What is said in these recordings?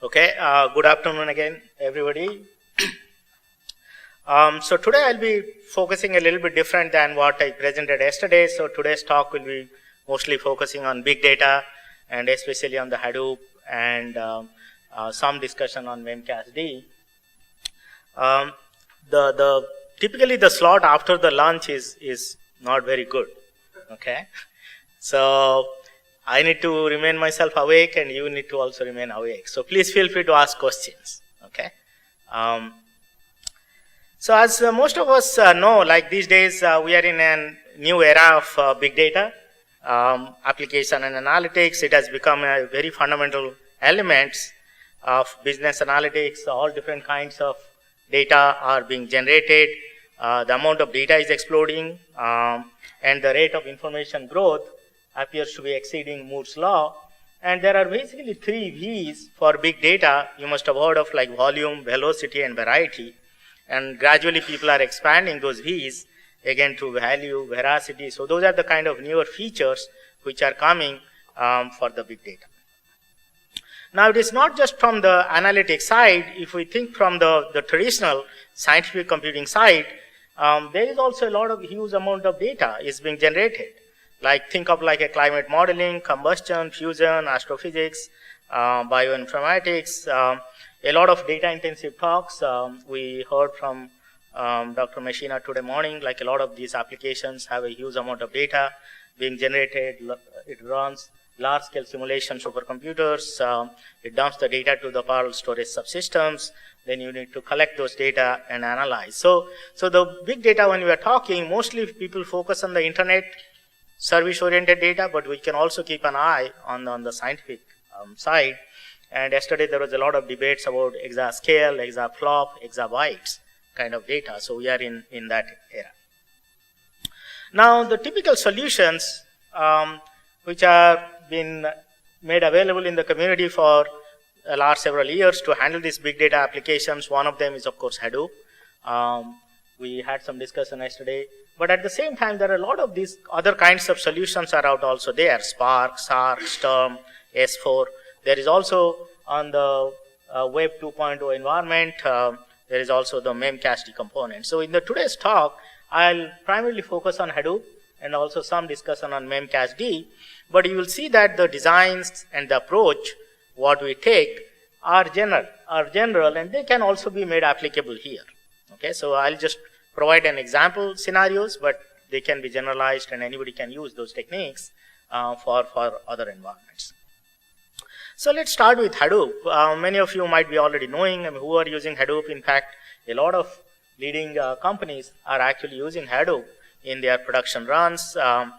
Okay, good afternoon again, everybody. So today I'll be focusing a little bit different than what I presented yesterday. So today's talk will be mostly focusing on big data and especially on the Hadoop and some discussion on Memcached D. Typically the slot after the lunch is not very good. Okay, so I need to remain myself awake and you need to also remain awake. So please feel free to ask questions, okay? So as most of us know, like these days we are in a new era of big data, application and analytics. It has become a very fundamental elements of business analytics. All different kinds of data are being generated. The amount of data is exploding and the rate of information growth appears to be exceeding Moore's law. And there are basically 3 V's for big data. You must have heard of like volume, velocity, and variety. And gradually people are expanding those V's again to value, veracity. So those are the kind of newer features which are coming for the big data. Now it is not just from the analytics side. If we think from the traditional scientific computing side, there is also a lot of huge amount of data is being generated. Like think of like a climate modeling, combustion, fusion, astrophysics, bioinformatics, a lot of data intensive talks. We heard from Dr. Messina today morning, like a lot of these applications have a huge amount of data being generated. It runs large scale simulation supercomputers. It dumps the data to the parallel storage subsystems. Then you need to collect those data and analyze. So the big data when we are talking, mostly people focus on the internet service-oriented data, but we can also keep an eye on the scientific side. And yesterday there was a lot of debates about exascale, exaflop, exabytes kind of data. So we are in that era. Now the typical solutions which are been made available in the community for the last several years to handle these big data applications. One of them is of course Hadoop. We had some discussion yesterday. But at the same time, there are a lot of these other kinds of solutions are out also there. Spark, Sark, Storm, S4. There is also on the Web 2.0 environment, there is also the Memcached component. So in the today's talk, I'll primarily focus on Hadoop and also some discussion on Memcached D. But you will see that the designs and the approach, what we take, are general, and they can also be made applicable here. Okay, so I'll just provide an example scenarios, but they can be generalized and anybody can use those techniques for other environments. So let's start with Hadoop. Many of you might be already knowing who are using Hadoop. In fact, a lot of leading companies are actually using Hadoop in their production runs. The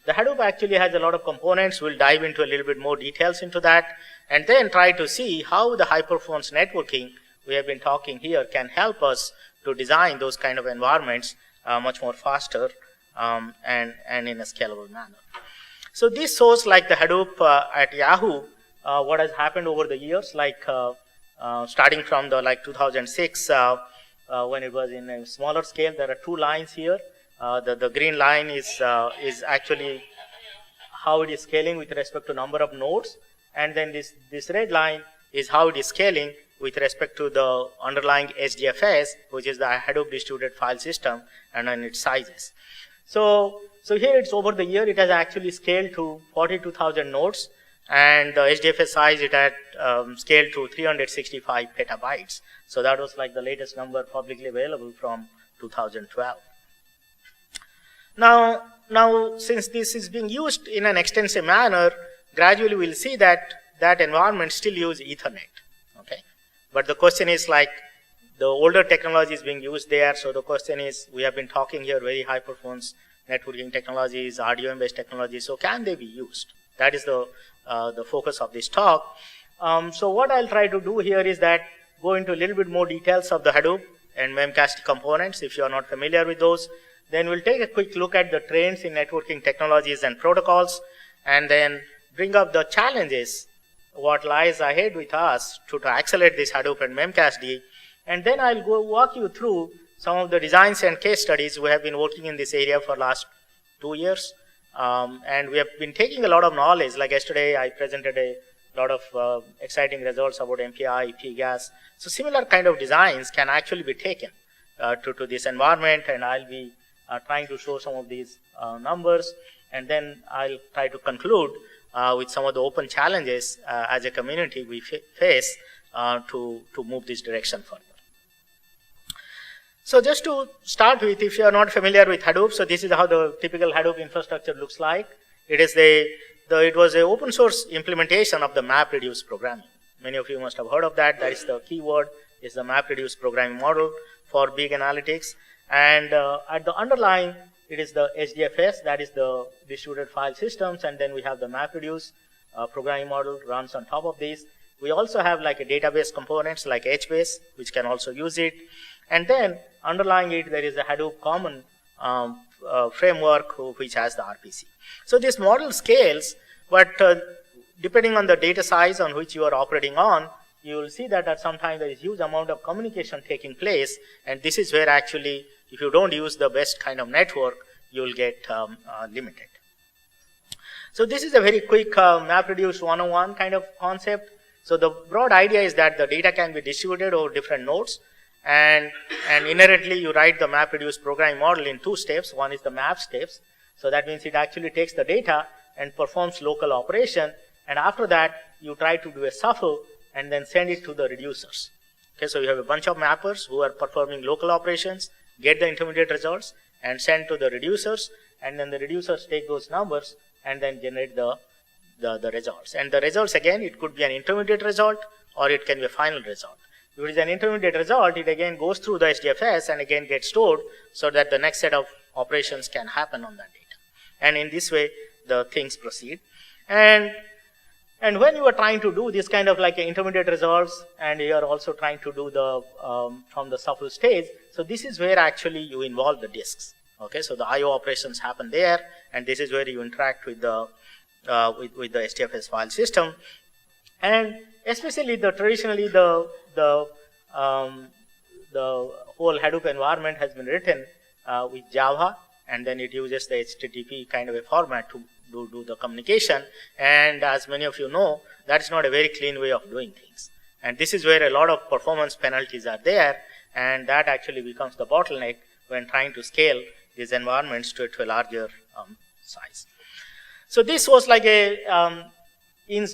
Hadoop actually has a lot of components. We'll dive into a little bit more details into that and then try to see how the high performance networking we have been talking here can help us to design those kind of environments much more faster and in a scalable manner. So this shows like the Hadoop at Yahoo, what has happened over the years, like starting from the like 2006 when it was in a smaller scale. There are 2 lines here. The green line is actually how it is scaling with respect to number of nodes, and then this red line is how it is scaling with respect to the underlying HDFS, which is the Hadoop distributed file system, and then its sizes. So here it's over the year, it has actually scaled to 42,000 nodes, and the HDFS size it had scaled to 365 petabytes. So that was like the latest number publicly available from 2012. Now since this is being used in an extensive manner, gradually we'll see that environment still use Ethernet. But the question is like the older technology is being used there. So the question is, we have been talking here very high performance networking technologies, RDMA-based technologies. So can they be used? That is the focus of this talk. So what I'll try to do here is that go into a little bit more details of the Hadoop and Memcached components. If you are not familiar with those, then we'll take a quick look at the trends in networking technologies and protocols, and then bring up the challenges what lies ahead with us to accelerate this Hadoop and Memcached D. And then I'll go walk you through some of the designs and case studies. We have been working in this area for last 2 years. And we have been taking a lot of knowledge. Like yesterday, I presented a lot of exciting results about MPI, PGAS. So similar kind of designs can actually be taken to this environment, and I'll be trying to show some of these numbers, and then I'll try to conclude with some of the open challenges as a community we face to move this direction further. So just to start with, if you are not familiar with Hadoop, so this is how the typical Hadoop infrastructure looks like. It is it was an open source implementation of the MapReduce programming. Many of you must have heard of that. That is the keyword, is the MapReduce programming model for big analytics. And at the underlying, it is the HDFS, that is the distributed file systems, and then we have the MapReduce programming model runs on top of this. We also have like a database components like HBase, which can also use it. And then underlying it, there is a Hadoop common framework which has the RPC. So this model scales, but depending on the data size on which you are operating on, you will see that at some time there is huge amount of communication taking place, and this is where actually, if you don't use the best kind of network, you will get limited. So this is a very quick MapReduce 101 kind of concept. So the broad idea is that the data can be distributed over different nodes, and inherently you write the MapReduce programming model in two steps. One is the map steps. So that means it actually takes the data and performs local operation, and after that you try to do a shuffle and then send it to the reducers. Okay, so you have a bunch of mappers who are performing local operations, get the intermediate results and send to the reducers, and then the reducers take those numbers and then generate the results. And the results, again, it could be an intermediate result or it can be a final result. If it is an intermediate result, it again goes through the HDFS and again gets stored so that the next set of operations can happen on that data. And in this way, the things proceed. And when you are trying to do this kind of like intermediate results, and you are also trying to do the from the shuffle stage, so this is where actually you involve the disks. Okay, so the I/O operations happen there, and this is where you interact with the HDFS file system. And especially traditionally the whole Hadoop environment has been written with Java, and then it uses the HTTP kind of a format to do the communication. And as many of you know, that's not a very clean way of doing things. And this is where a lot of performance penalties are there, and that actually becomes the bottleneck when trying to scale these environments to a larger size. So this was like a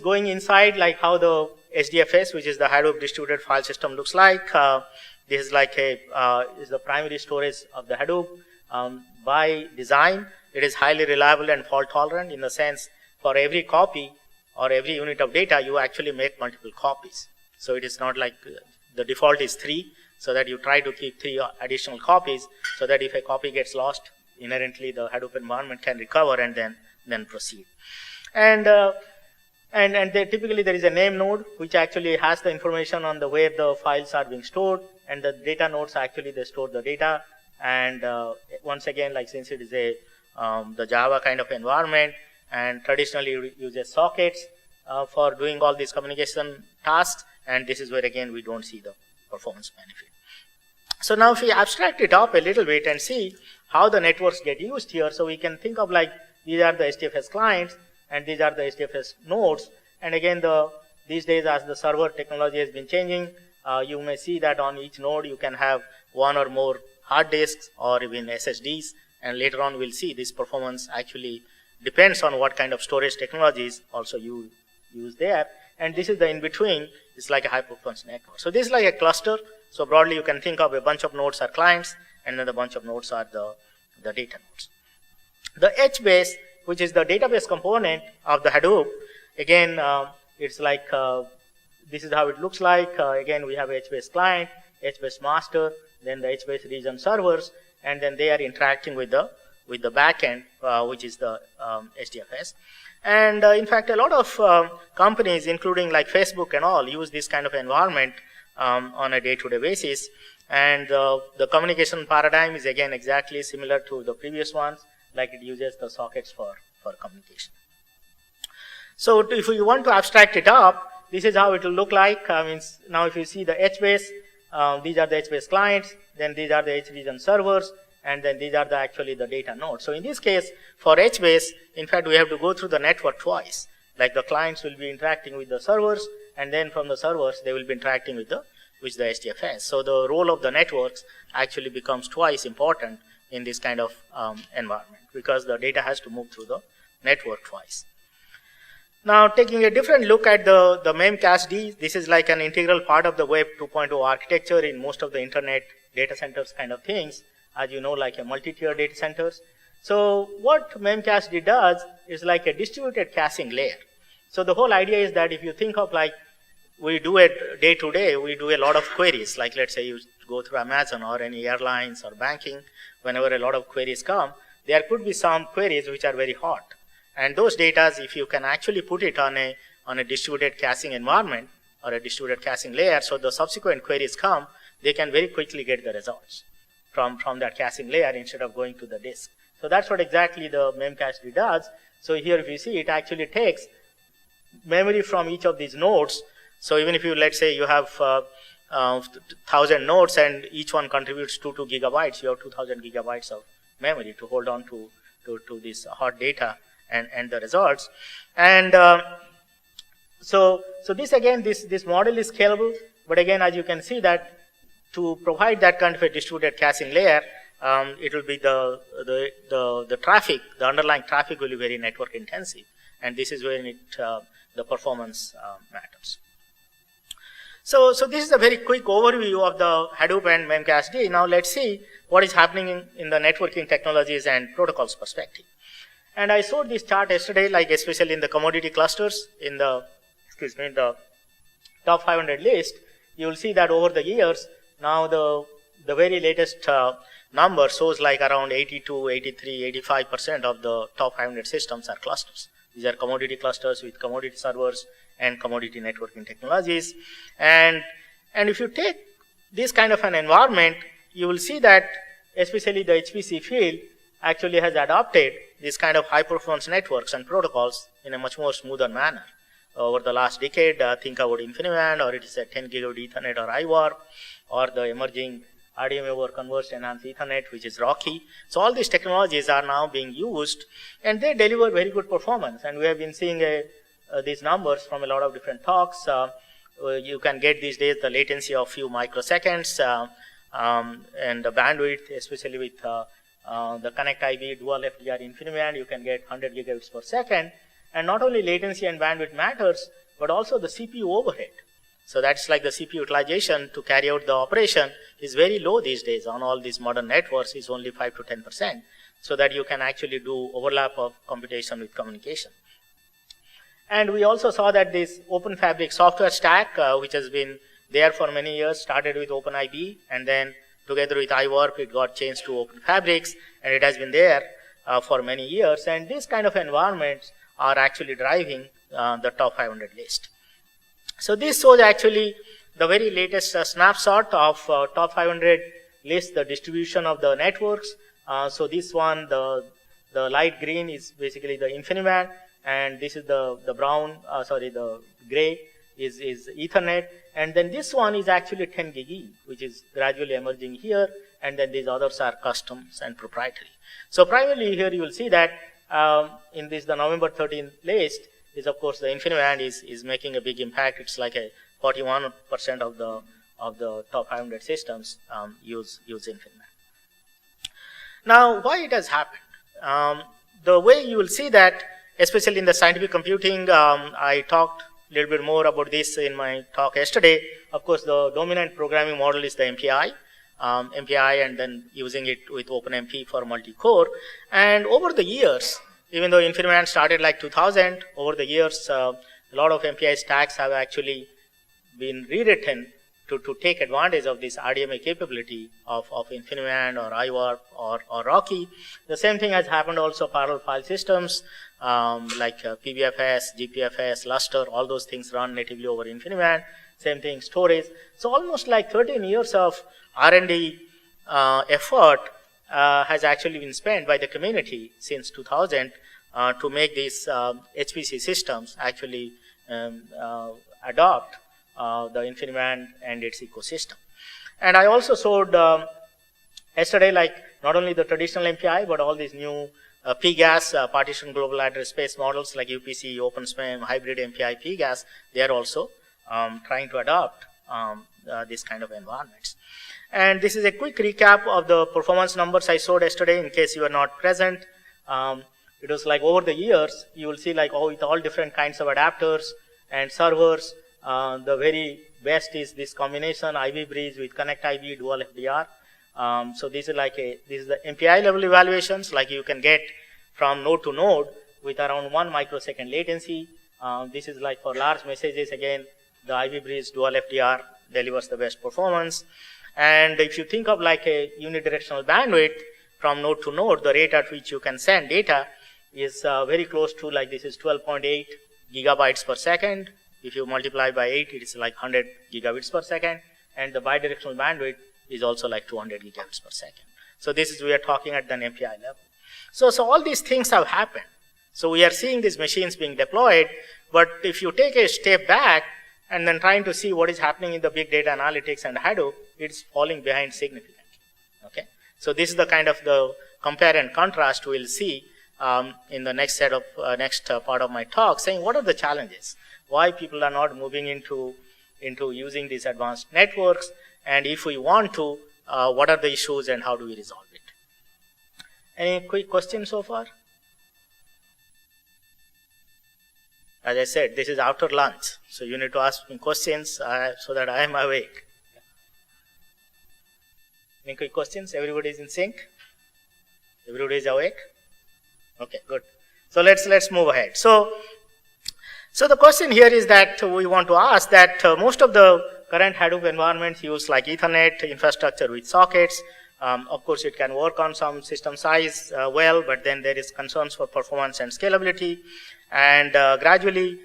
going inside like how the HDFS, which is the Hadoop distributed file system, looks like. This is like is the primary storage of the Hadoop. By design, it is highly reliable and fault tolerant in the sense for every copy or every unit of data, you actually make multiple copies. So it is not like the default is 3, so that you try to keep 3 additional copies, so that if a copy gets lost, inherently the Hadoop environment can recover and then proceed. And typically there is a name node which actually has the information on where the files are being stored, and the data nodes actually they store the data. And once again, like since it is the Java kind of environment, and traditionally uses sockets for doing all these communication tasks, and this is where again we don't see the performance benefit. So now if we abstract it up a little bit and see how the networks get used here, so we can think of like these are the HDFS clients and these are the HDFS nodes. And again, these days as the server technology has been changing, you may see that on each node you can have one or more hard disks or even SSDs, and later on we'll see this performance actually depends on what kind of storage technologies also you use there. And this is the in-between, it's like a high-performance network. So this is like a cluster. So broadly you can think of a bunch of nodes are clients, and then a bunch of nodes are the data nodes. The HBase, which is the database component of the Hadoop, again, it's like, this is how it looks like. Again, we have HBase client, HBase master, then the HBase region servers, and then they are interacting with the backend, which is the HDFS. And in fact, a lot of companies, including like Facebook and all, use this kind of environment on a day-to-day basis. And the communication paradigm is again exactly similar to the previous ones, like it uses the sockets for communication. So if you want to abstract it up, this is how it will look like. Now if you see the HBase, these are the HBase clients, then these are the HRegion servers, and then these are actually the data nodes. So in this case, for HBase, in fact, we have to go through the network twice. Like the clients will be interacting with the servers, and then from the servers they will be interacting with the HDFS. So the role of the networks actually becomes twice important in this kind of environment, because the data has to move through the network twice. Now, taking a different look at the Memcached, this is like an integral part of the Web 2.0 architecture in most of the internet data centers kind of things, as you know, like a multi-tier data centers. So what Memcached does is like a distributed caching layer. So the whole idea is that if you think of like, we do it day to day, we do a lot of queries, like let's say you go through Amazon or any airlines or banking, whenever a lot of queries come, there could be some queries which are very hot. And those data, if you can actually put it on a distributed caching environment or a distributed caching layer, so the subsequent queries come, they can very quickly get the results from that caching layer instead of going to the disk. So that's what exactly the Memcached does. So here if you see, it actually takes memory from each of these nodes. So even if you, let's say you have 1,000 nodes and each one contributes 2 gigabytes, you have 2,000 gigabytes of memory to hold on to this hot data and the results. And so this again, this model is scalable, but again, as you can see that to provide that kind of a distributed caching layer, it will be the traffic, the underlying traffic will be very network intensive, and this is when the performance matters. So this is a very quick overview of the Hadoop and Memcached. Now let's see what is happening in the networking technologies and protocols perspective. And I showed this chart yesterday, like especially in the commodity clusters, in the top 500 list, you will see that over the years, now the very latest number shows like around 82, 83, 85% of the top 500 systems are clusters. These are commodity clusters with commodity servers and commodity networking technologies. And if you take this kind of an environment, you will see that especially the HPC field actually has adopted this kind of high performance networks and protocols in a much more smoother manner. Over the last decade, think about InfiniBand, or it is a 10 gigabit Ethernet or IWAR, or the emerging RDMA over Converged Enhanced Ethernet, which is RoCE. So all these technologies are now being used, and they deliver very good performance. And we have been seeing these numbers from a lot of different talks. You can get these days the latency of few microseconds, and the bandwidth, especially with the Connect IB dual FDR InfiniBand, you can get 100 gigabits per second. And not only latency and bandwidth matters, but also the CPU overhead. So that's like the CPU utilization to carry out the operation is very low these days on all these modern networks, is only 5 to 10%, so that you can actually do overlap of computation with communication. And we also saw that this Open Fabric software stack, which has been there for many years, started with OpenIB, and then together with iWarp, it got changed to Open Fabrics, and it has been there for many years. And these kind of environments are actually driving the top 500 list. So this shows actually the very latest snapshot of top 500 list, the distribution of the networks. So this one, the light green is basically the InfiniBand, and this is the brown, the gray is Ethernet, and then this one is actually 10 gig, which is gradually emerging here, and then these others are customs and proprietary. So primarily here you will see that in this the November 13th list is of course the InfiniBand is making a big impact. It's like a 41% of the top 500 systems use InfiniBand. Now, why it has happened? The way you will see that, especially in the scientific computing, I talked a little bit more about this in my talk yesterday. Of course, the dominant programming model is the MPI, and then using it with OpenMP for multi-core. And over the years, even though InfiniBand started like 2000, over the years, a lot of MPI stacks have actually been rewritten to take advantage of this RDMA capability of InfiniBand or iWarp or RoCE. The same thing has happened also parallel file systems like PBFS, GPFS, Lustre, all those things run natively over InfiniBand. Same thing, storage. So almost like 13 years of R&D effort has actually been spent by the community since 2000 to make these HPC systems actually adopt the InfiniBand and its ecosystem. And I also showed yesterday, like not only the traditional MPI, but all these new PGAS, partition global address space models like UPC, OpenSPIM, hybrid MPI, PGAS, they are also trying to adopt this kind of environments. And this is a quick recap of the performance numbers I showed yesterday in case you are not present. It was like over the years, you will see like with all different kinds of adapters and servers. The very best is this combination Ivy Bridge with Connect Ivy dual FDR. So this is the MPI level evaluations like you can get from node to node with around 1 microsecond latency. This is like for large messages, again, the Ivy Bridge dual FDR delivers the best performance. And if you think of like a unidirectional bandwidth from node to node, the rate at which you can send data is very close to like this is 12.8 gigabytes per second. If you multiply by 8, it is like 100 gigabits per second. And the bidirectional bandwidth is also like 200 gigabits per second. So this is, we are talking at the MPI level. So all these things have happened. So we are seeing these machines being deployed, but if you take a step back and then trying to see what is happening in the big data analytics and Hadoop, it's falling behind significantly. Okay. So this is the kind of the compare and contrast we'll see in the next set of next part of my talk, saying what are the challenges, why people are not moving into using these advanced networks, and if we want to, what are the issues and how do we resolve it? Any quick questions so far? As I said, this is after lunch, so you need to ask me questions so that I am awake. Any quick questions? Everybody is in sync? Everybody is awake? Okay, good. So let's move ahead. So the question here is that we want to ask that most of the current Hadoop environments use like Ethernet infrastructure with sockets. Of course, it can work on some system size well, but then there is concerns for performance and scalability. And gradually,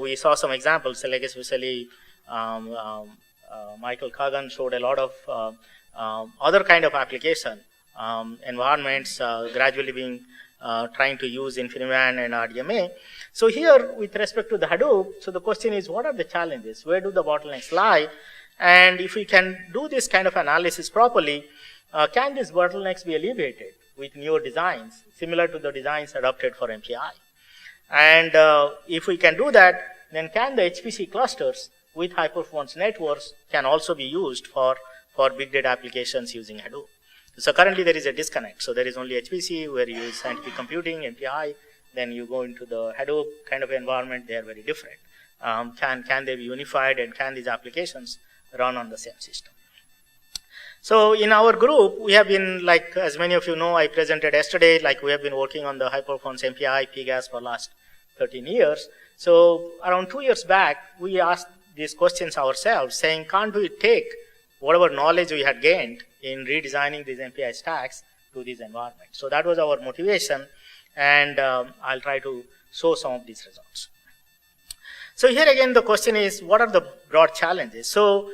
we saw some examples, like especially Michael Kagan showed a lot of other kind of application environments gradually being trying to use InfiniBand and RDMA. So here, with respect to the Hadoop, so the question is, what are the challenges? Where do the bottlenecks lie? And if we can do this kind of analysis properly, can these bottlenecks be alleviated with newer designs, similar to the designs adopted for MPI? And if we can do that, then can the HPC clusters with high-performance networks can also be used for big data applications using Hadoop? So currently there is a disconnect. So there is only HPC where you use scientific computing, MPI, then you go into the Hadoop kind of environment, they are very different. Can they be unified, and can these applications run on the same system? So in our group, we have been, like, as many of you know, I presented yesterday, like we have been working on the high performance MPI, PGAS for last 13 years. So around 2 years back, we asked these questions ourselves, saying, can't we take whatever knowledge we had gained in redesigning these MPI stacks to these environments? So that was our motivation, and I'll try to show some of these results. So here again, the question is, what are the broad challenges? So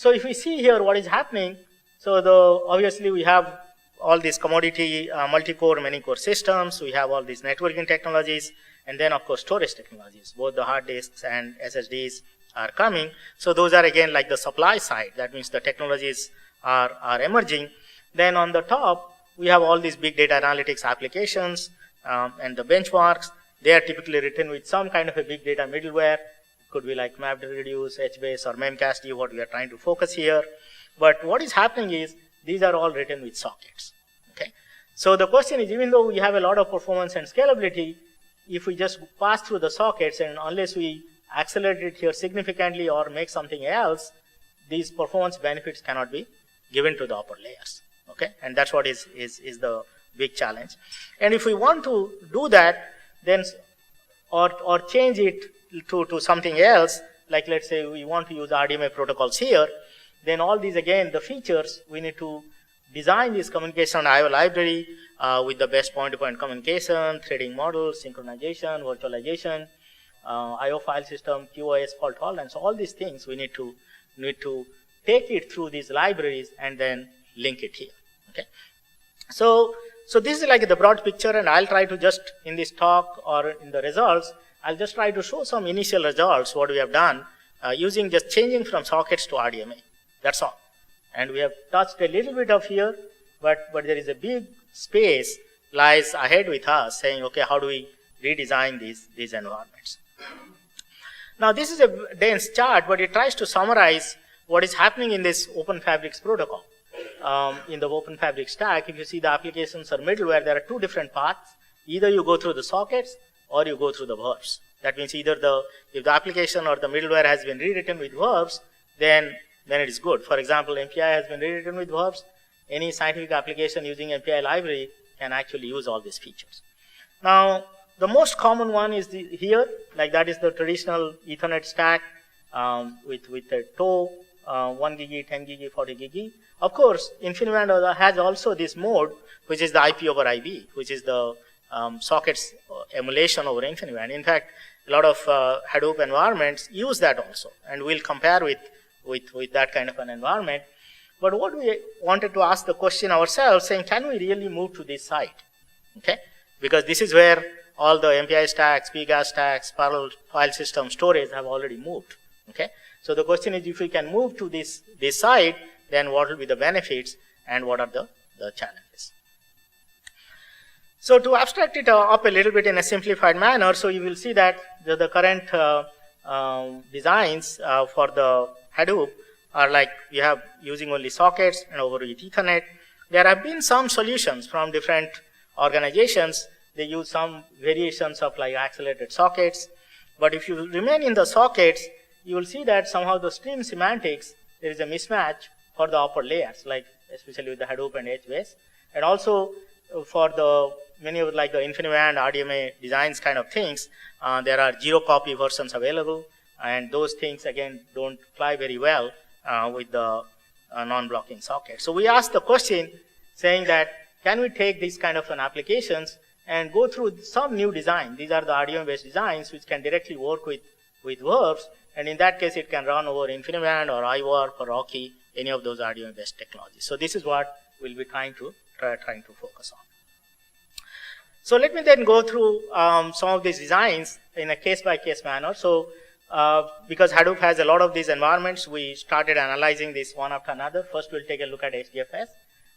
if we see here what is happening, so obviously we have all these commodity multi-core, many-core systems, we have all these networking technologies, and then of course storage technologies, both the hard disks and SSDs are coming. So those are again like the supply side, that means the technologies are emerging. Then on the top, we have all these big data analytics applications and the benchmarks. They are typically written with some kind of a big data middleware. It could be like MapReduce, HBase, or Memcached, what we are trying to focus here. But what is happening is these are all written with sockets. Okay. So the question is, even though we have a lot of performance and scalability, if we just pass through the sockets and unless we accelerate it here significantly or make something else, these performance benefits cannot be given to the upper layers. Okay, and that's what is the big challenge. And if we want to do that, then or change it to something else, like let's say we want to use RDMA protocols here, then all these again the features we need to design this communication I/O library with the best point-to-point communication, threading models, synchronization, virtualization, I/O file system, QoS, fault tolerance. All these things we need to take it through these libraries and then link it here. Okay, so this is like the broad picture, and I'll try to just in this talk or in the results, I'll just try to show some initial results what we have done using just changing from sockets to RDMA. That's all. And we have touched a little bit of here, but there is a big space lies ahead with us, saying, okay, how do we redesign these environments? Now, this is a dense chart, but it tries to summarize what is happening in this Open Fabrics protocol. In the Open Fabric stack, if you see the applications or middleware, there are two different paths. Either you go through the sockets or you go through the verbs. That means either if the application or the middleware has been rewritten with verbs, then it is good. For example, MPI has been rewritten with verbs. Any scientific application using MPI library can actually use all these features. Now, the most common one is here, like that is the traditional Ethernet stack with a TOW, 1 gig, 10 gig, 40 gig. Of course, InfiniBand has also this mode, which is the IP over IB, which is the sockets emulation over InfiniBand. In fact, a lot of Hadoop environments use that also, and we'll compare with that kind of an environment. But what we wanted to ask the question ourselves, saying, can we really move to this side? Okay, because this is where all the MPI stacks, PGAS stacks, parallel file system storage have already moved. Okay, so the question is, if we can move to this side, then what will be the benefits and what are the challenges? So to abstract it up a little bit in a simplified manner, so you will see that the current designs for the Hadoop are like we have using only sockets and over with Ethernet. There have been some solutions from different organizations. They use some variations of like accelerated sockets. But if you remain in the sockets, you will see that somehow the stream semantics, there is a mismatch for the upper layers, like especially with the Hadoop and HBase. And also for the many of like the InfiniBand, RDMA designs kind of things, there are zero copy versions available. And those things, again, don't fly very well with the non-blocking socket. So we asked the question saying that, can we take these kind of an applications and go through some new design? These are the RDMA-based designs which can directly work with verbs. And in that case, it can run over InfiniBand or iWarp or RoCE, any of those RDMA-based technologies. So this is what we'll be trying to focus on. So let me then go through some of these designs in a case-by-case manner. So because Hadoop has a lot of these environments, we started analyzing this one after another. First, we'll take a look at HDFS.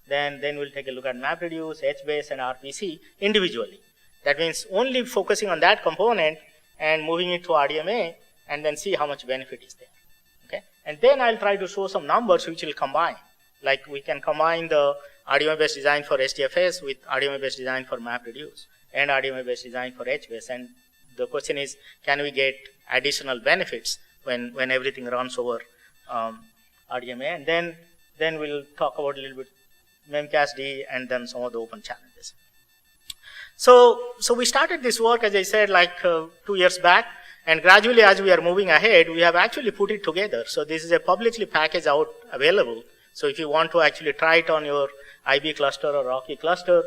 Then we'll take a look at MapReduce, HBase, and RPC individually. That means only focusing on that component and moving it to RDMA, and then see how much benefit is there. Okay, and then I'll try to show some numbers which will combine. Like we can combine the RDMA-based design for HDFS with RDMA-based design for MapReduce and RDMA-based design for HBase. And the question is, can we get additional benefits when everything runs over RDMA? And then we'll talk about a little bit Memcached and then some of the open challenges. So we started this work, as I said, like 2 years back, and gradually as we are moving ahead, we have actually put it together. So this is a publicly packaged out available. So if you want to actually try it on your IB cluster or RoCE cluster,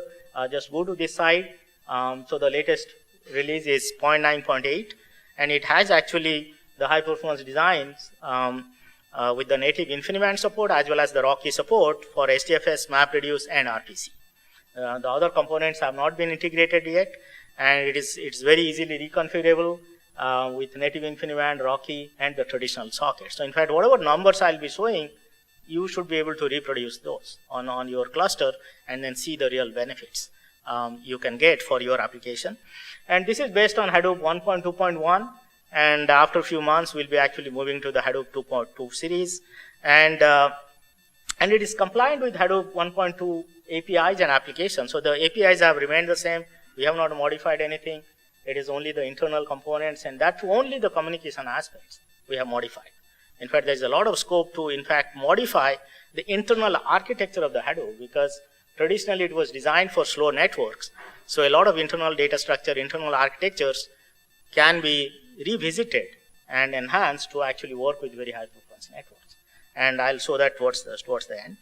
just go to this site. So the latest release is 0.9.8, and it has actually the high performance designs with the native InfiniBand support as well as the RoCE support for HDFS, MapReduce, and RPC. The other components have not been integrated yet, and it's very easily reconfigurable with native InfiniBand, RoCE, and the traditional sockets. So in fact, whatever numbers I'll be showing, you should be able to reproduce those on your cluster and then see the real benefits you can get for your application. And this is based on Hadoop 1.2.1, and after a few months, we'll be actually moving to the Hadoop 2.2 series. And it is compliant with Hadoop 1.2 APIs and applications. So the APIs have remained the same. We have not modified anything. It is only the internal components, and that's only the communication aspects we have modified. In fact, there's a lot of scope to, in fact, modify the internal architecture of the Hadoop, because traditionally it was designed for slow networks. So a lot of internal data structure, internal architectures can be revisited and enhanced to actually work with very high performance networks. And I'll show that towards the end.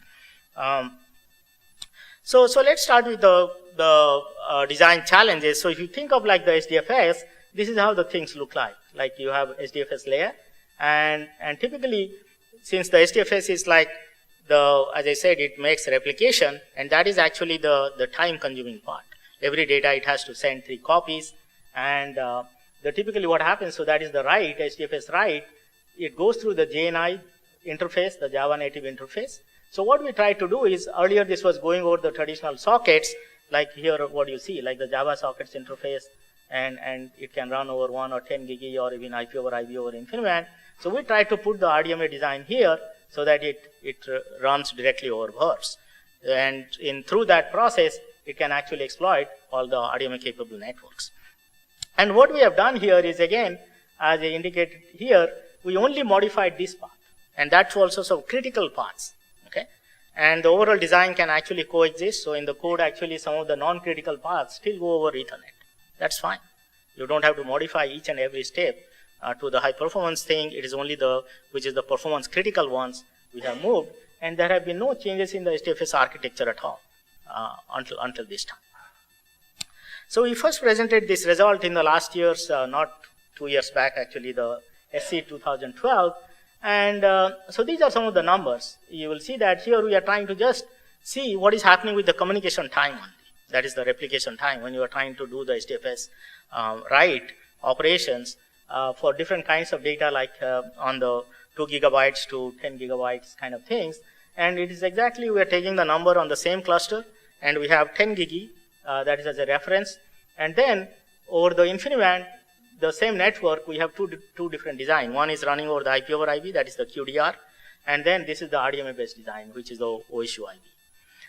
So let's start with the design challenges. So if you think of like the HDFS, this is how the things look like. Like you have HDFS layer, and typically, since the HDFS is like as I said, it makes replication, and that is actually the time consuming part. Every data it has to send 3 copies, and typically what happens, so that is the write, HDFS write, it goes through the JNI interface, the Java native interface. So what we try to do is, earlier this was going over the traditional sockets, like here what you see, like the Java sockets interface, and it can run over 1 or 10 gigi or even IP over IB over InfiniBand. So we try to put the RDMA design here so that it runs directly over bursts. And through that process, it can actually exploit all the RDMA capable networks. And what we have done here is, again, as I indicated here, we only modified this path. And that's also some critical paths. Okay? And the overall design can actually coexist. So in the code, actually, some of the non-critical paths still go over Ethernet. That's fine. You don't have to modify each and every step to the high performance thing. It is only which is the performance critical ones we have moved. And there have been no changes in the HDFS architecture at all until this time. So we first presented this result in the last year's, not 2 years back, actually, the SC 2012. And so these are some of the numbers. You will see that here we are trying to just see what is happening with the communication time only. That is the replication time when you are trying to do the HDFS write operations for different kinds of data, like on the 2 gigabytes to 10 gigabytes kind of things. And it is exactly, we are taking the number on the same cluster, and we have 10 gigi, that is as a reference. And then over the InfiniBand, the same network, we have two different design. One is running over the IP over IB, that is the QDR. And then this is the RDMA-based design, which is the OSU IB.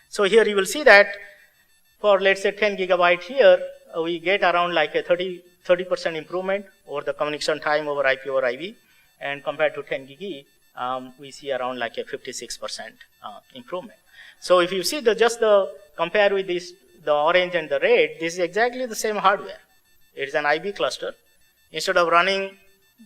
So here you will see that for, let's say, 10 gigabyte here, we get around like a 30% improvement over the communication time over IP over IB. And compared to 10 gigi, we see around like a 56% improvement. So if you see compare with this, the orange and the red, this is exactly the same hardware. It is an IB cluster. Instead of running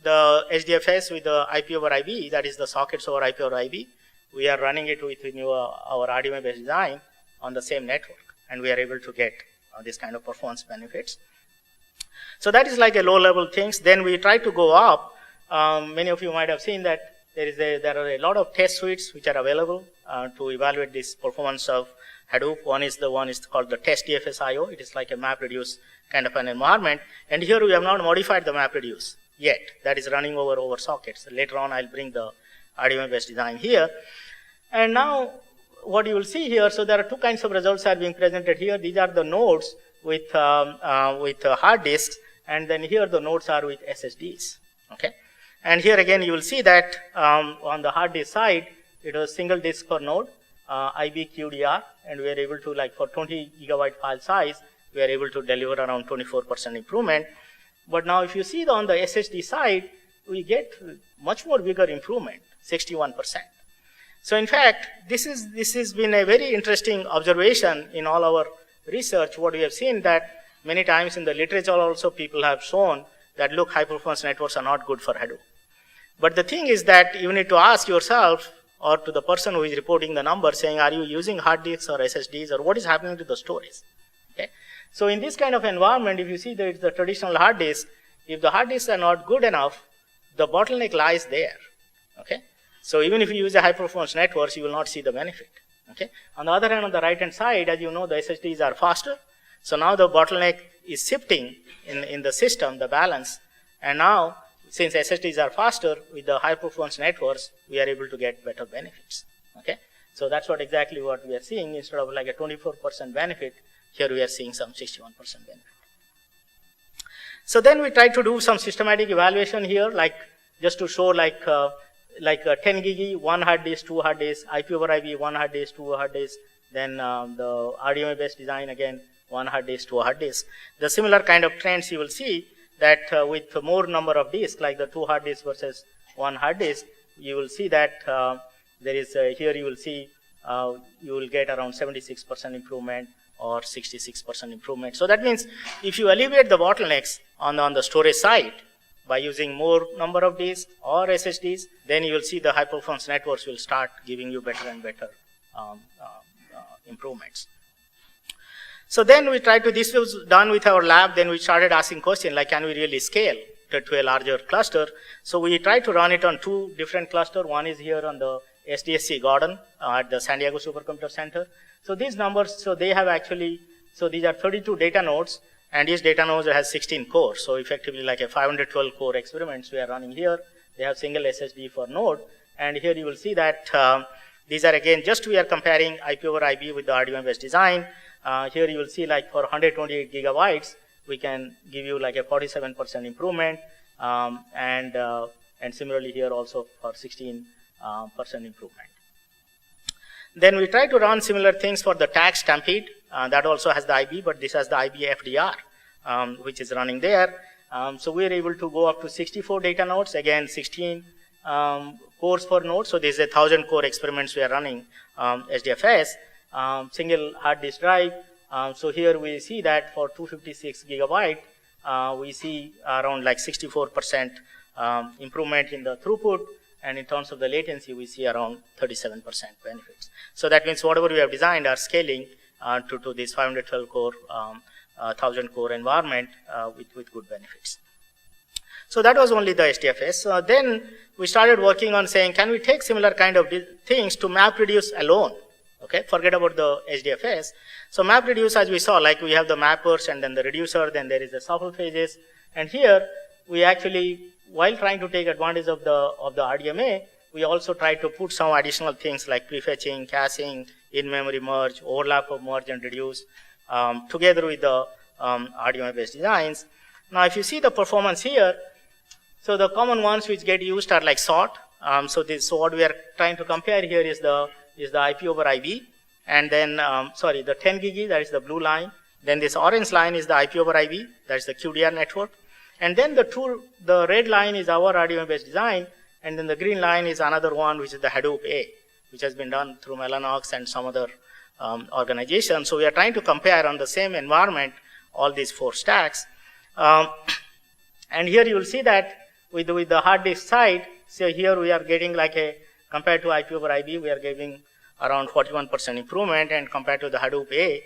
the HDFS with the IP over IB, that is the sockets over IP over IB, we are running it with our RDMA-based design on the same network, and we are able to get this kind of performance benefits. So that is like a low-level things. Then we try to go up. Many of you might have seen that there are a lot of test suites which are available to evaluate this performance of Hadoop. One is called the test DFS IO. It is like a MapReduce kind of an environment. And here we have not modified the MapReduce yet. That is running over sockets. Later on, I'll bring the RDMA-based design here. And now, what you will see here, so there are two kinds of results are being presented here. These are the nodes with hard disks, and then here the nodes are with SSDs. Okay. And here again, you will see that on the hard disk side, it was single disk per node, IB QDR, and we are able to, like for 20 gigabyte file size, we are able to deliver around 24% improvement. But now if you see on the SSD side, we get much more bigger improvement, 61%. So in fact, this has been a very interesting observation in all our research. What we have seen that many times in the literature also people have shown that, look, high performance networks are not good for Hadoop. But the thing is that you need to ask yourself, or to the person who is reporting the number, saying, are you using hard disks or SSDs, or what is happening to the storage? Okay. So in this kind of environment, if you see that it's the traditional hard disk, if the hard disks are not good enough, the bottleneck lies there. Okay. So even if you use a high performance networks, you will not see the benefit. Okay. On the other hand, on the right hand side, as you know, the SSDs are faster. So now the bottleneck is shifting in the system, the balance. And now, since SSDs are faster, with the high performance networks, we are able to get better benefits. Okay. So that's exactly what we are seeing. Instead of like a 24% benefit, here we are seeing some 61% benefit. So then we try to do some systematic evaluation here, like just to show like 10 gigi, 1 hard disk, 2 hard disks, IP over IB, 1 hard disk, 2 hard disks, then the RDMA-based design again, 1 hard disk, 2 hard disks. The similar kind of trends you will see that with more number of disks, like the 2 hard disks versus 1 hard disk, you will see that there is here you will see you will get around 76% improvement or 66% improvement. So that means if you alleviate the bottlenecks on the storage side by using more number of disks or SSDs, then you will see the high performance networks will start giving you better and better improvements. So then we tried to, this was done with our lab, then we started asking questions like, can we really scale to a larger cluster? So we tried to run it on 2 different clusters. One is here on the SDSC Garden at the San Diego Supercomputer Center. So these numbers, so they have actually, so these are 32 data nodes, and each data node has 16 cores. So effectively like a 512 core experiments we are running here. They have single SSD for node. And here you will see that these are again, just we are comparing IP over IB with the RDMA-based design. Here you will see like for 128 gigabytes, we can give you like a 47% improvement, and similarly here also for 16% improvement. Then we try to run similar things for the tag stampede. That also has the IB, but this has the IB FDR, which is running there. So we are able to go up to 64 data nodes, again 16 cores per node. So this is 1,000 core experiments we are running HDFS, single hard disk drive. So here we see that for 256 gigabyte, we see around like 64% improvement in the throughput, and in terms of the latency, we see around 37% benefits. So that means whatever we have designed are scaling to this 512 core, 1,000 core environment with good benefits. So that was only the HDFS. Then we started working on saying, can we take similar kind of things to MapReduce alone? Okay, forget about the HDFS. So MapReduce, as we saw, like we have the mappers and then the reducer, then there is the shuffle phases, and here we actually, while trying to take advantage of the RDMA, we also try to put some additional things like prefetching, caching, in-memory merge, overlap of merge and reduce, together with the RDMA-based designs. Now, if you see the performance here, so the common ones which get used are like sort. So what we are trying to compare here is the IP over IB, and then the 10 gigi, that is the blue line. Then this orange line is the IP over IB, that is the QDR network. And then the red line is our RDMA-based design, and then the green line is another one, which is the Hadoop A, which has been done through Mellanox and some other organizations. So we are trying to compare on the same environment all these 4 stacks. And here you will see that with the hard disk side, so here we are getting like compared to IP over IB, we are getting around 41% improvement, and compared to the Hadoop A,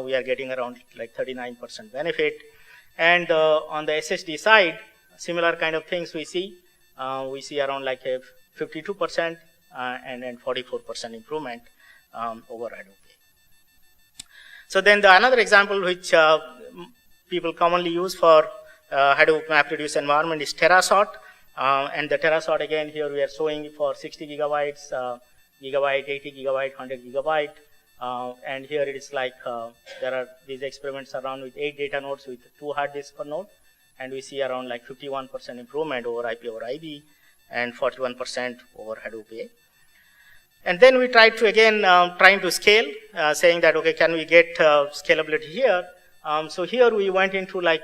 we are getting around like 39% benefit. And on the SSD side, similar kind of things we see. We see around like a 52% and then 44% improvement over Hadoop A. So then another example which people commonly use for Hadoop MapReduce environment is TeraSort. And the TeraSort, again, here we are showing for 60 gigabytes, 80 gigabyte, 100 gigabyte. And here it is like there are these experiments around with 8 data nodes with 2 hard disks per node, and we see around like 51% improvement over IP over IB and 41% over Hadoop A. And then we tried to again trying to scale, saying that okay, can we get scalability here? So here we went into like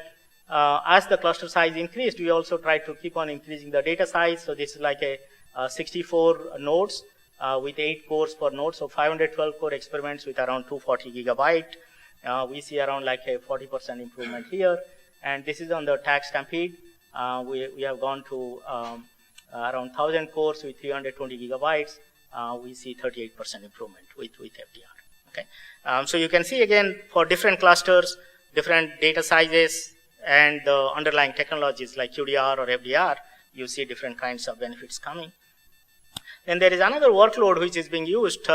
as the cluster size increased, we also tried to keep on increasing the data size. So this is like a 64 nodes. With 8 cores per node, so 512 core experiments with around 240 gigabyte. We see around like a 40% improvement here, and this is on the tag stampede. We have gone to around 1,000 cores with 320 gigabytes. We see 38% improvement with FDR. Okay, so you can see again for different clusters, different data sizes, and the underlying technologies like QDR or FDR, you see different kinds of benefits coming. Then there is another workload which is being used,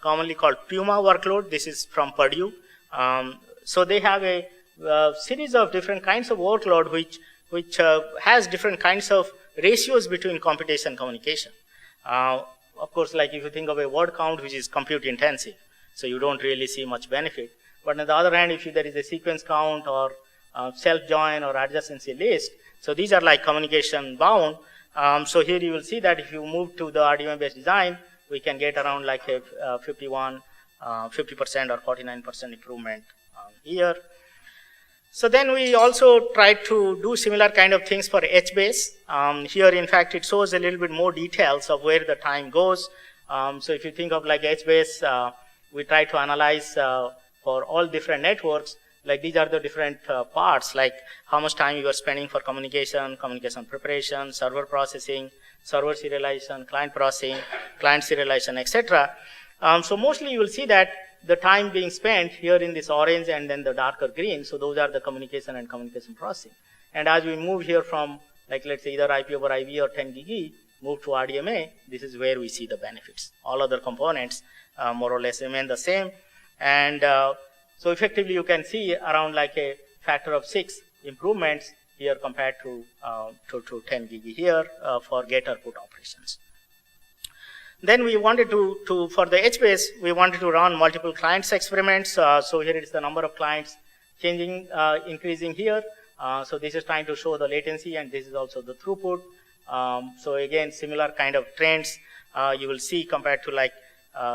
commonly called PUMA Workload. This is from Purdue. So they have a series of different kinds of workload which has different kinds of ratios between computation and communication. Of course, like if you think of a word count, which is compute intensive, so you don't really see much benefit. But on the other hand, if there is a sequence count or self-join or adjacency list, so these are like communication bound. So here you will see that if you move to the RDMA-based design, we can get around like a 50% or 49% improvement here. So then we also tried to do similar kind of things for HBase. Here, in fact, it shows a little bit more details of where the time goes. So if you think of like HBase, we try to analyze for all different networks. Like these are the different parts, like how much time you are spending for communication preparation, server processing, server serialization, client processing, client serialization, etc. So mostly you will see that the time being spent here in this orange and then the darker green, so those are the communication and communication processing. And as we move here from, like let's say either IP over IB or 10 gigi, move to RDMA, this is where we see the benefits. All other components more or less remain the same. And so effectively you can see around like a factor of 6 improvements here compared to 10 gigi here for get or put operations. Then we wanted to for the HBase, we wanted to run multiple clients experiments. So here is the number of clients changing, increasing here. So this is trying to show the latency, and this is also the throughput. So again, similar kind of trends you will see compared to like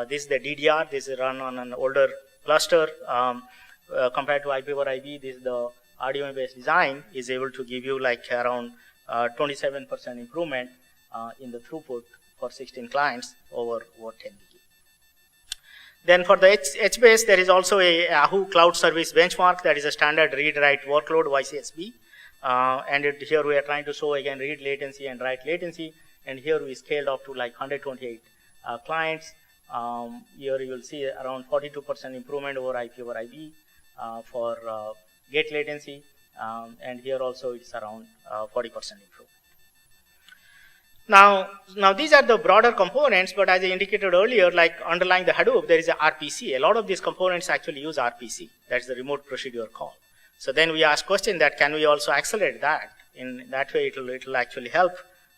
this is the DDR. This is run on an older cluster compared to IP over IP. This is the RDMA-based design is able to give you like around 27% improvement in the throughput for 16 clients over 10 gig. Then for the HBase, there is also a Yahoo Cloud Service benchmark that is a standard read-write workload YCSB. And here we are trying to show again read latency and write latency. And here we scaled up to like 128 clients. Here you will see around 42% improvement over IP over IP for get latency. And here also it's around 40% improvement. Now these are the broader components, but as I indicated earlier, like underlying the Hadoop, there is a RPC. A lot of these components actually use RPC. That's the remote procedure call. So then we ask question that can we also accelerate that? In that way, it will actually help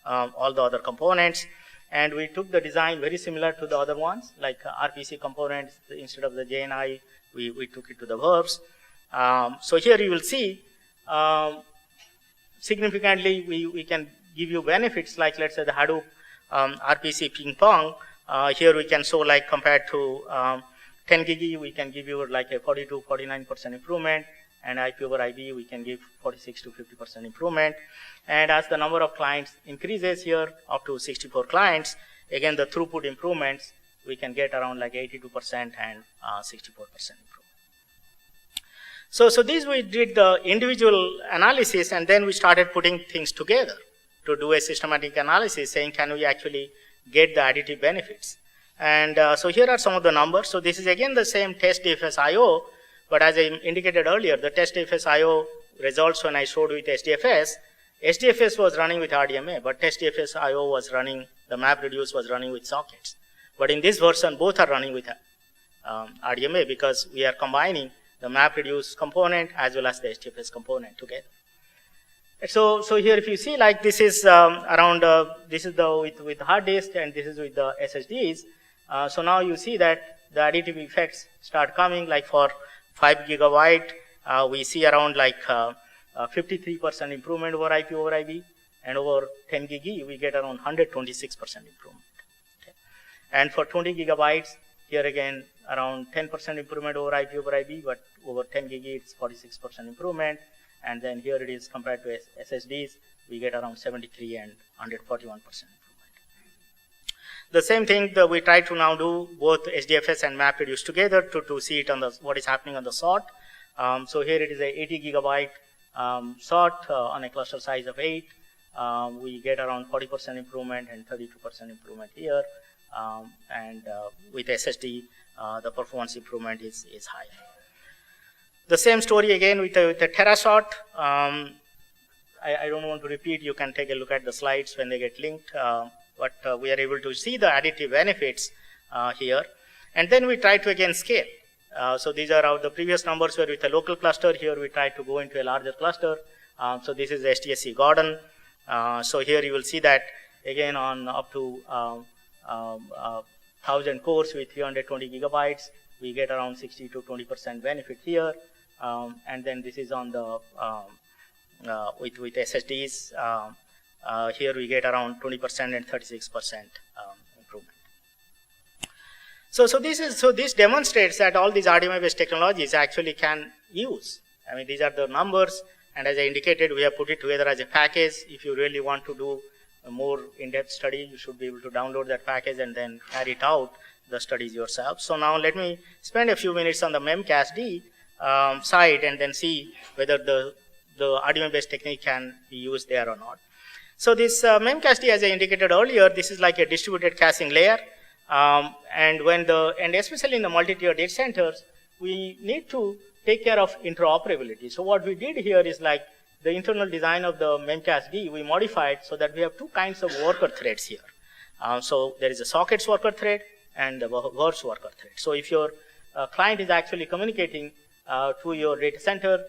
all the other components. And we took the design very similar to the other ones, like RPC components. Instead of the JNI, we took it to the verbs. So here you will see significantly we can give you benefits like let's say the Hadoop RPC ping pong. Here we can show like compared to 10 gig, we can give you like a 42-49% improvement, and IP over IP we can give 46 to 50% improvement. And as the number of clients increases here up to 64 clients, again the throughput improvements we can get around like 82% and 64% improvement. So these we did the individual analysis, and then we started putting things together to do a systematic analysis saying can we actually get the additive benefits. And so here are some of the numbers. So this is again the same test DFS IO, but as I indicated earlier, the test DFS IO results when I showed with SDFS was running with RDMA, but test DFS IO was running, the MapReduce was running with sockets. But in this version, both are running with RDMA because we are combining the MapReduce component as well as the HDFS component together. So here if you see like this is around, this is the with hard disk and this is with the SSDs. So now you see that the additive effects start coming like for 5 gigabyte, we see around like 53% improvement over IP, and over 10 gig we get around 126% improvement. Okay. And for 20 gigabytes, here again around 10% improvement over IP, but over 10 gig it's 46% improvement. And then here it is compared to SSDs, we get around 73 and 141% improvement. The same thing that we try to now do both HDFS and MapReduce together to see it on the what is happening on the sort. So here it is a 80 gigabyte sort on a cluster size of 8. We get around 40% improvement and 32% improvement here. And with SSD, the performance improvement is higher. The same story again with the TeraSort. I don't want to repeat. You can take a look at the slides when they get linked. But we are able to see the additive benefits here. And then we try to again scale. So these are the previous numbers were with a local cluster. Here we try to go into a larger cluster. So this is the STSC Garden. So here you will see that again on up to 1,000 cores with 320 gigabytes, we get around 60 to 20% benefit here. And then this is on the with SSDs. Here we get around 20% and 36% improvement. So this demonstrates that all these RDMA-based technologies actually can use. I mean, these are the numbers, and as I indicated, we have put it together as a package. If you really want to do a more in-depth study, you should be able to download that package and then carry it out the studies yourself. So now let me spend a few minutes on the Memcached side and then see whether the RDMA-based technique can be used there or not. So this Memcached, as I indicated earlier, this is like a distributed caching layer, and especially in the multi-tier data centers, we need to take care of interoperability. So what we did here is like the internal design of the Memcached, we modified so that we have two kinds of worker threads here. So there is a sockets worker thread and the verbs worker thread. So if your client is actually communicating to your data center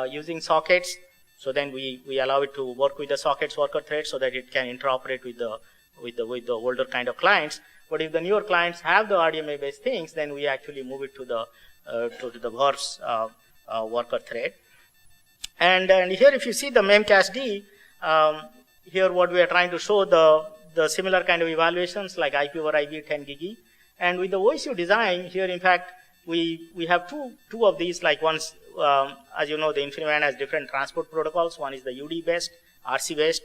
using sockets, so then we allow it to work with the sockets worker thread so that it can interoperate with the older kind of clients. But if the newer clients have the RDMA-based things, then we actually move it to the HOFS worker thread. And here, if you see the Memcached D, here what we are trying to show the similar kind of evaluations like IP over IP 10 gig. And with the OSU design here, in fact, we have two of these. Like once, as you know, the InfiniBand has different transport protocols. One is the UD based, RC based.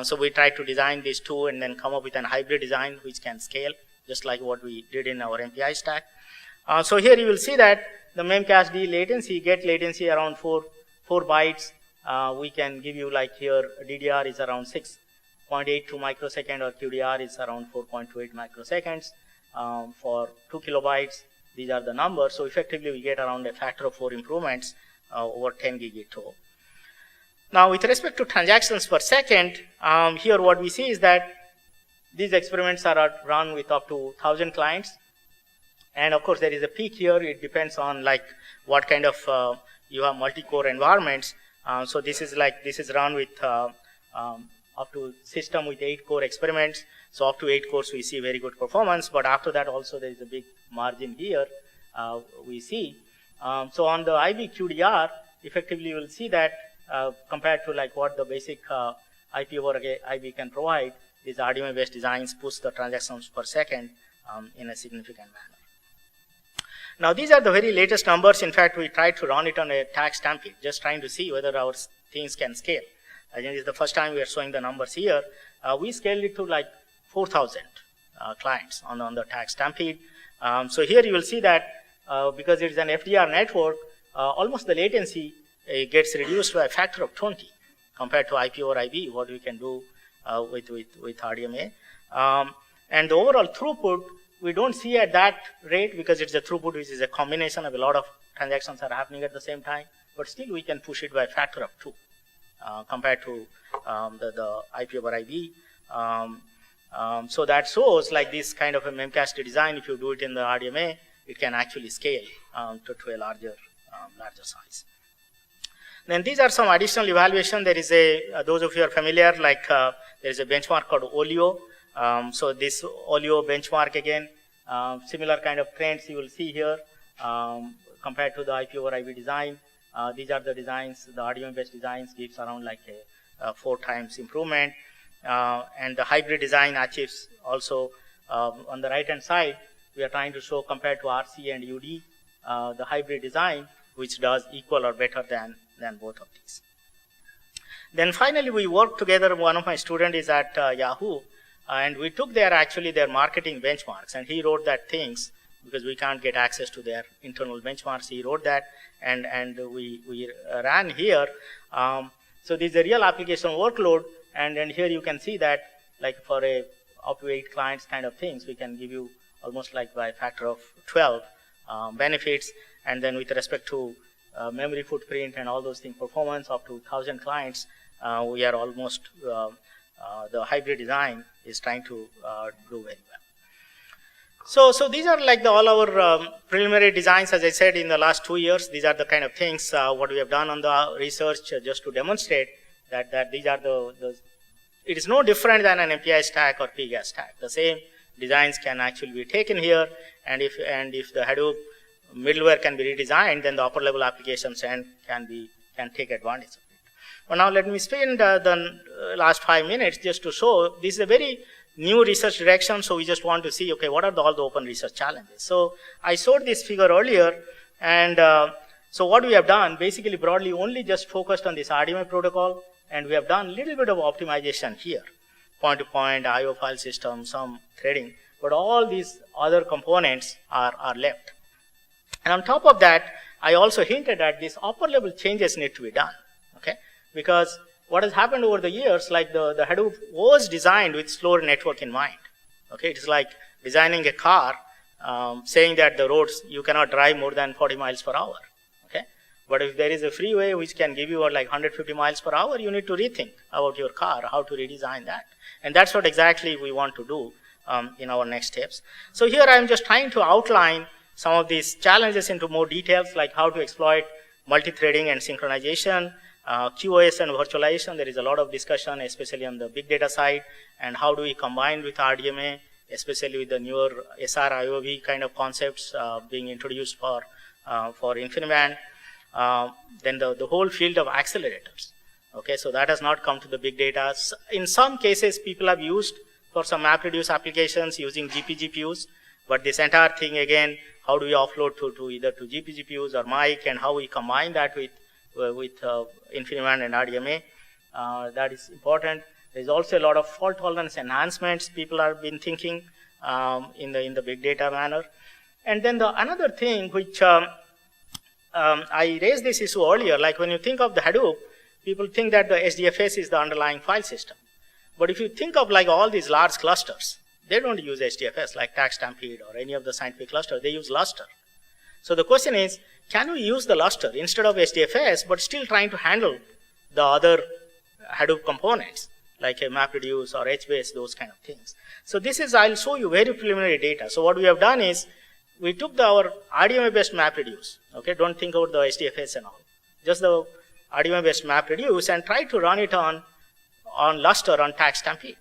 So we try to design these two and then come up with an hybrid design which can scale, just like what we did in our MPI stack. So here you will see that the Memcached D latency, get latency around 4 bytes. We can give you, like here, DDR is around 6.82 microsecond, or QDR is around 4.28 microseconds. For 2 kilobytes, these are the numbers. So effectively, we get around a factor of 4 improvements over 10 gig TOE. Now, with respect to transactions per second, here what we see is that these experiments are run with up to 1,000 clients. And of course, there is a peak here. It depends on like what kind of you have multi-core environments. So this is run with up to system with 8 core experiments. So up to 8 cores, we see very good performance. But after that, also there is a big margin here we see. So on the IB QDR, effectively you will see that compared to like what the basic IP over IB can provide, these RDMA-based designs push the transactions per second in a significant manner. Now these are the very latest numbers. In fact, we tried to run it on a tag stampede, just trying to see whether our things can scale. I think it's the first time we are showing the numbers here. We scaled it to like 4,000 clients on the tag stampede. So here you will see that because it is an FDR network, almost the latency gets reduced by a factor of 20 compared to IP over IB, what we can do with RDMA. And the overall throughput, we don't see at that rate because it's a throughput which is a combination of a lot of transactions are happening at the same time, but still we can push it by a factor of 2 compared to the IP over IB. So that shows like this kind of a Memcached design, if you do it in the RDMA, it can actually scale to a larger size. Then these are some additional evaluation. There is those of you are familiar, like there is a benchmark called Olio. So this Olio benchmark again, similar kind of trends you will see here compared to the IP over IB design. These are the designs, the RDMA-based designs gives around like a 4 times improvement. And the hybrid design achieves also on the right hand side, we are trying to show compared to RC and UD, the hybrid design, which does equal or better than both of these. Then finally, we worked together. One of my students is at Yahoo, and we took their marketing benchmarks, and he wrote that things because we can't get access to their internal benchmarks. He wrote that, and we ran here. So this is a real application workload, and here you can see that like for a up to 8 clients kind of things, we can give you almost like by a factor of 12 benefits. And then with respect to memory footprint and all those things, performance up to 1,000 clients, we are almost, the hybrid design is trying to do very well. So these are like all our preliminary designs, as I said, in the last 2 years. These are the kind of things what we have done on the research just to demonstrate that these are it is no different than an MPI stack or PGAS stack. The same designs can actually be taken here, and if the Hadoop middleware can be redesigned, then the upper level applications can take advantage of it. Well, now let me spend the last 5 minutes just to show this is a very new research direction. So we just want to see, okay, what are all the open research challenges? So I showed this figure earlier, and so what we have done, basically broadly only just focused on this RDMA protocol, and we have done a little bit of optimization here, point-to-point, IO file system, some threading, but all these other components are left. And on top of that, I also hinted at these upper level changes need to be done, okay? Because what has happened over the years, like the Hadoop was designed with slower network in mind, okay? It's like designing a car, saying that the roads, you cannot drive more than 40 miles per hour, okay? But if there is a freeway which can give you like 150 miles per hour, you need to rethink about your car, how to redesign that. And that's what exactly we want to do in our next steps. So here I'm just trying to outline some of these challenges into more details, like how to exploit multi-threading and synchronization, QoS and virtualization. There is a lot of discussion, especially on the big data side, and how do we combine with RDMA, especially with the newer SR IOV kind of concepts being introduced for InfiniBand. Then the whole field of accelerators. Okay, so that has not come to the big data. In some cases, people have used for some MapReduce applications using GPGPUs, but this entire thing again, how do we offload to either to GPGPUs or mic, and how we combine that with InfiniBand and RDMA, that is important. There's also a lot of fault tolerance enhancements people have been thinking in the big data manner. And then another thing which I raised this issue earlier, like when you think of the Hadoop, people think that the HDFS is the underlying file system. But if you think of like all these large clusters, they don't use HDFS like TAC Stampede or any of the scientific cluster, they use Lustre. So the question is, can we use the Lustre instead of HDFS, but still trying to handle the other Hadoop components, like a MapReduce or HBase, those kind of things. So this is, I'll show you very preliminary data. So what we have done is, we took our RDMA-based MapReduce, okay, don't think about the HDFS and all, just the RDMA-based MapReduce, and try to run it on Lustre on TAC Stampede,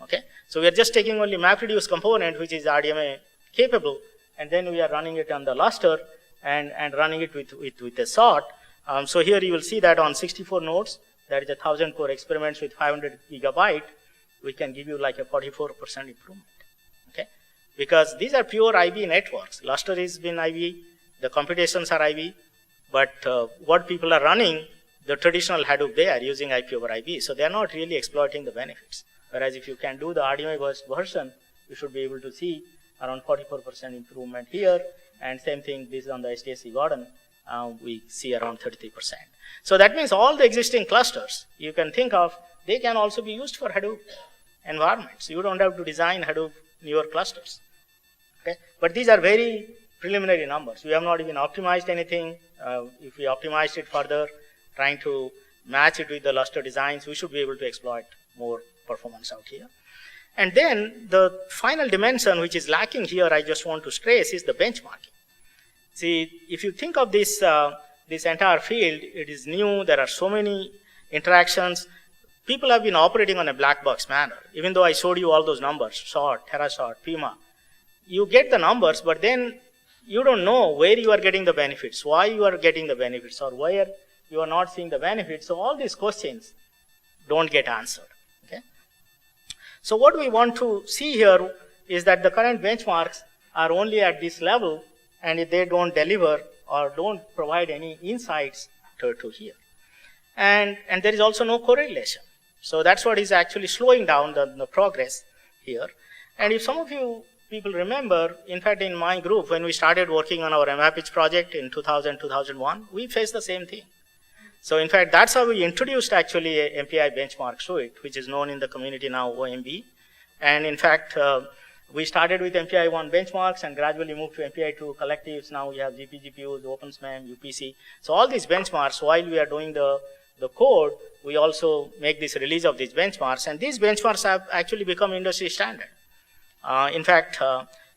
okay. So we are just taking only MapReduce component, which is RDMA capable, and then we are running it on the Lustre and running it with a sort. So here you will see that on 64 nodes, that is 1,000 core experiments with 500 gigabyte, we can give you like a 44% improvement, okay? Because these are pure IB networks. Lustre is been IB, the computations are IB, but what people are running, the traditional Hadoop, they are using IP over IB, so they are not really exploiting the benefits. Whereas if you can do the RDMA-based version, you should be able to see around 44% improvement here, and same thing, this is on the HDSC Gordon, we see around 33%. So that means all the existing clusters you can think of, they can also be used for Hadoop environments. You don't have to design Hadoop newer clusters, okay? But these are very preliminary numbers. We have not even optimized anything. If we optimized it further, trying to match it with the Lustre designs, we should be able to exploit more performance out here. And then the final dimension which is lacking here, I just want to stress, is the benchmarking. See, if you think of this, this entire field, it is new, there are so many interactions. People have been operating on a black box manner. Even though I showed you all those numbers, SORT, TeraSort, PUMA, you get the numbers, but then you don't know where you are getting the benefits, why you are getting the benefits, or where you are not seeing the benefits. So all these questions don't get answered, okay? So what we want to see here is that the current benchmarks are only at this level, and if they don't deliver or don't provide any insights to here. And there is also no correlation. So that's what is actually slowing down the progress here. And if some of you people remember, in fact, in my group, when we started working on our MapReduce project in 2000, 2001, we faced the same thing. So in fact, that's how we introduced actually a MPI benchmark suite, which is known in the community now OMB. And in fact, we started with MPI 1 benchmarks and gradually moved to MPI 2 collectives. Now we have GPGPUs, OpenSMEM, UPC. So all these benchmarks, while we are doing the code, we also make this release of these benchmarks. And these benchmarks have actually become industry standard. In fact,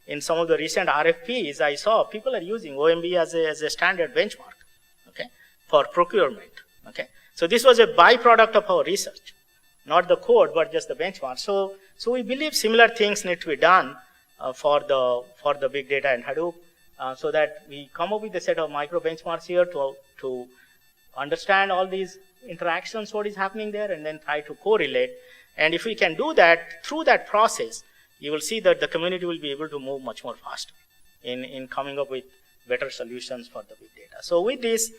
in some of the recent RFPs, I saw people are using OMB as a standard benchmark, okay, for procurement, okay. So this was a byproduct of our research, not the code, but just the benchmark. So we believe similar things need to be done for the big data and Hadoop, so that we come up with a set of micro benchmarks here to understand all these interactions, what is happening there, and then try to correlate. And if we can do that through that process, you will see that the community will be able to move much more faster in coming up with better solutions for the big data. So with this,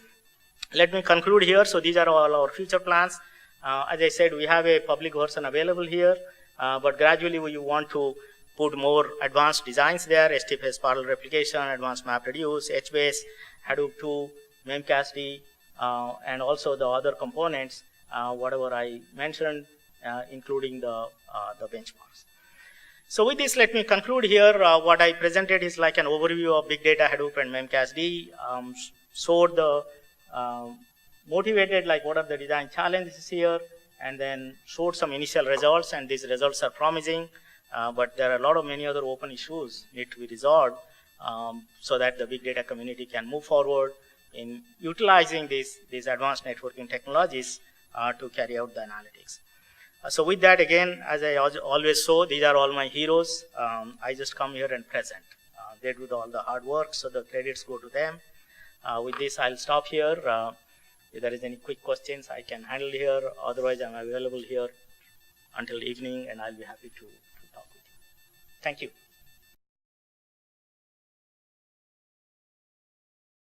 let me conclude here. So these are all our future plans. As I said, we have a public version available here, but gradually we want to put more advanced designs there, HDFS parallel replication, advanced MapReduce, HBase, Hadoop 2, Memcached, and also the other components, whatever I mentioned, including the benchmarks. So with this, let me conclude here. What I presented is like an overview of big data, Hadoop and Memcached, showed the motivated like what are the design challenges here, and then showed some initial results, and these results are promising, but there are a lot of many other open issues need to be resolved, so that the big data community can move forward in utilizing these advanced networking technologies to carry out the analytics. So with that, again, as I always show, these are all my heroes. I just come here and present. They do all the hard work, so the credits go to them. With this, I'll stop here. If there is any quick questions, I can handle here. Otherwise, I'm available here until evening, and I'll be happy to talk with you. Thank you.